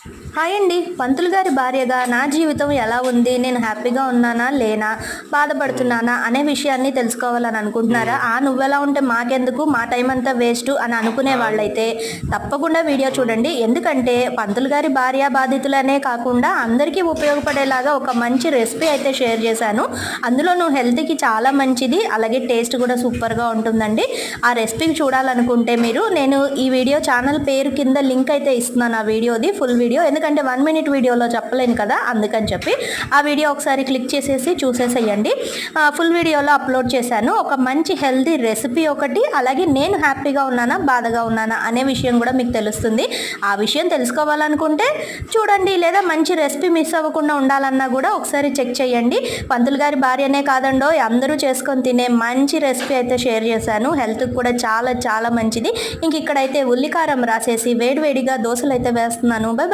Hi అండి. పంతులు గారి భార్యగా నా జీవితం ఎలా ఉంది, నేను హ్యాపీగా ఉన్నానా లేనా, బాధపడుతున్నానా అనే విషయాన్ని తెలుసుకోవాలని అనుకుంటున్నారా? నువ్వెలా ఉంటే మాకెందుకు, మా టైం అంతా వేస్ట్ అని అనుకునే వాళ్ళైతే తప్పకుండా వీడియో చూడండి. ఎందుకంటే పంతులు గారి భార్య బాధితులనే కాకుండా అందరికీ ఉపయోగపడేలాగా ఒక మంచి రెసిపీ అయితే షేర్ చేశాను. అందులోనూ హెల్త్కి చాలా మంచిది, అలాగే టేస్ట్ కూడా సూపర్గా ఉంటుందండి. ఆ రెసిపీ చూడాలనుకుంటే నేను ఈ వీడియో ఛానల్ పేరు కింద లింక్ అయితే ఇస్తున్నాను. ఆ వీడియోది ఫుల్ వీడియో, ఎందుకంటే 1 మినిట్ వీడియోలో చెప్పలేను కదా, అందుకని చెప్పి ఆ వీడియో ఒకసారి క్లిక్ చేసేసి చూసేసేయండి. ఫుల్ వీడియోలో అప్లోడ్ చేశాను. ఒక మంచి హెల్తీ రెసిపీ ఒకటి, అలాగే నేను హ్యాపీగా ఉన్నానా బాధగా ఉన్నానా అనే విషయం కూడా మీకు తెలుస్తుంది. ఆ విషయం తెలుసుకోవాలనుకుంటే చూడండి, లేదా మంచి రెసిపీ మిస్ అవ్వకుండా ఉండాలన్నా కూడా ఒకసారి చెక్ చేయండి. పంతులు గారి భార్యనే కాదండో, అందరూ చేసుకొని తినే మంచి రెసిపీ అయితే షేర్ చేశాను. హెల్త్కి కూడా చాలా చాలా మంచిది. ఇంక ఇక్కడైతే ఉల్లికారం రాసేసి వేడివేడిగా దోశలు అయితే వేస్తున్నాను. By by.